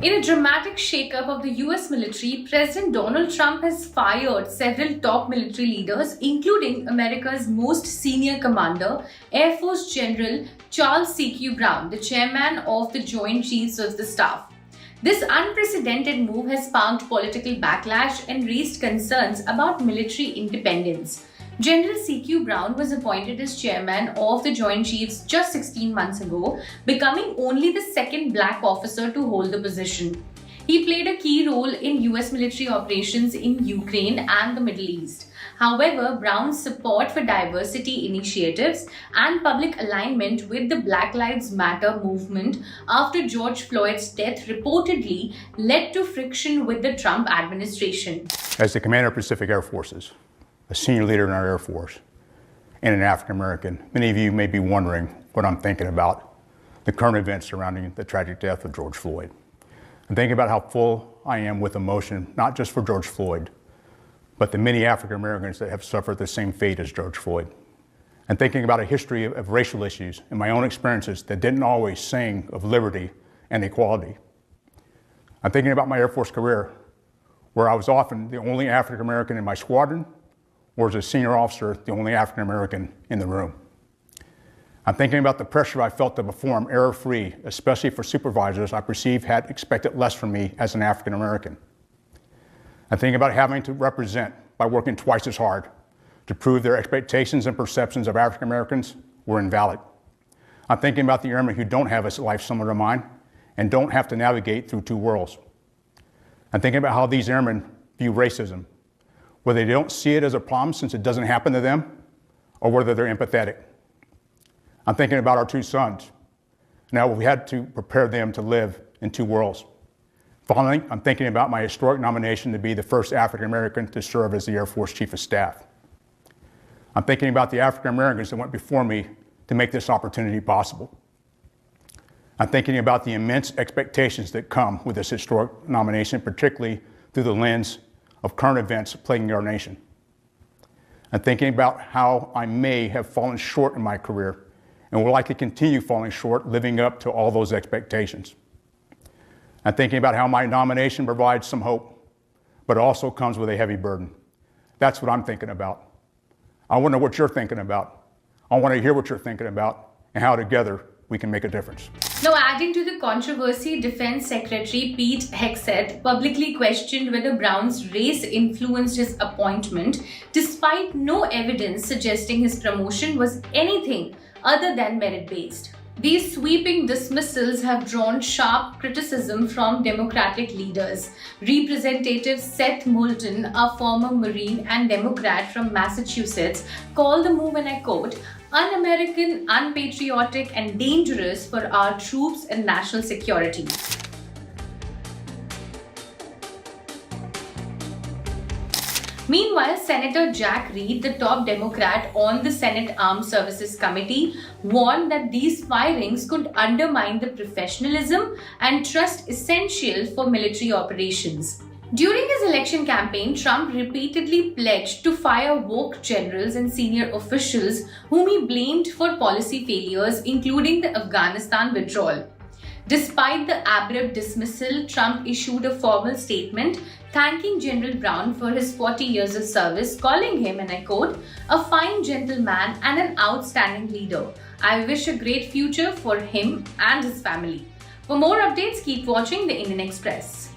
In a dramatic shakeup of the US military, President Donald Trump has fired several top military leaders, including America's most senior commander, Air Force General Charles C.Q. Brown, the chairman of the Joint Chiefs of the Staff. This unprecedented move has sparked political backlash and raised concerns about military independence. General C.Q. Brown was appointed as chairman of the Joint Chiefs just 16 months ago, becoming only the second black officer to hold the position. He played a key role in US military operations in Ukraine and the Middle East. However, Brown's support for diversity initiatives and public alignment with the Black Lives Matter movement after George Floyd's death reportedly led to friction with the Trump administration. As the commander of Pacific Air Forces, a senior leader in our Air Force, and an African American, many of you may be wondering what I'm thinking about the current events surrounding the tragic death of George Floyd. I'm thinking about how full I am with emotion, not just for George Floyd, but the many African Americans that have suffered the same fate as George Floyd. I'm thinking about a history of racial issues and my own experiences that didn't always sing of liberty and equality. I'm thinking about my Air Force career, where I was often the only African American in my squadron, or as a senior officer, the only African American in the room. I'm thinking about the pressure I felt to perform error-free, especially for supervisors I perceived had expected less from me as an African American. I'm thinking about having to represent by working twice as hard to prove their expectations and perceptions of African Americans were invalid. I'm thinking about the airmen who don't have a life similar to mine and don't have to navigate through two worlds. I'm thinking about how these airmen view racism, whether they don't see it as a problem since it doesn't happen to them, or whether they're empathetic. I'm thinking about our two sons. Now we had to prepare them to live in two worlds. Finally, I'm thinking about my historic nomination to be the first African American to serve as the Air Force Chief of Staff. I'm thinking about the African Americans that went before me to make this opportunity possible. I'm thinking about the immense expectations that come with this historic nomination, particularly through the lens of current events plaguing our nation. I'm thinking about how I may have fallen short in my career and will likely continue falling short living up to all those expectations. I'm thinking about how my nomination provides some hope, but also comes with a heavy burden. That's what I'm thinking about. I want to know what you're thinking about. I want to hear what you're thinking about and how together we can make a difference. Now, adding to the controversy, Defense Secretary Pete Hegseth publicly questioned whether Brown's race influenced his appointment, despite no evidence suggesting his promotion was anything other than merit-based. These sweeping dismissals have drawn sharp criticism from Democratic leaders. Representative Seth Moulton, a former Marine and Democrat from Massachusetts, called the move, and I quote, un-American, unpatriotic, and dangerous for our troops and national security. Meanwhile, Senator Jack Reed, the top Democrat on the Senate Armed Services Committee, warned that these firings could undermine the professionalism and trust essential for military operations. During his election campaign, Trump repeatedly pledged to fire woke generals and senior officials whom he blamed for policy failures, including the Afghanistan withdrawal. Despite the abrupt dismissal, Trump issued a formal statement thanking General Brown for his 40 years of service, calling him, and I quote, a fine gentleman and an outstanding leader. I wish a great future for him and his family. For more updates, keep watching the Indian Express.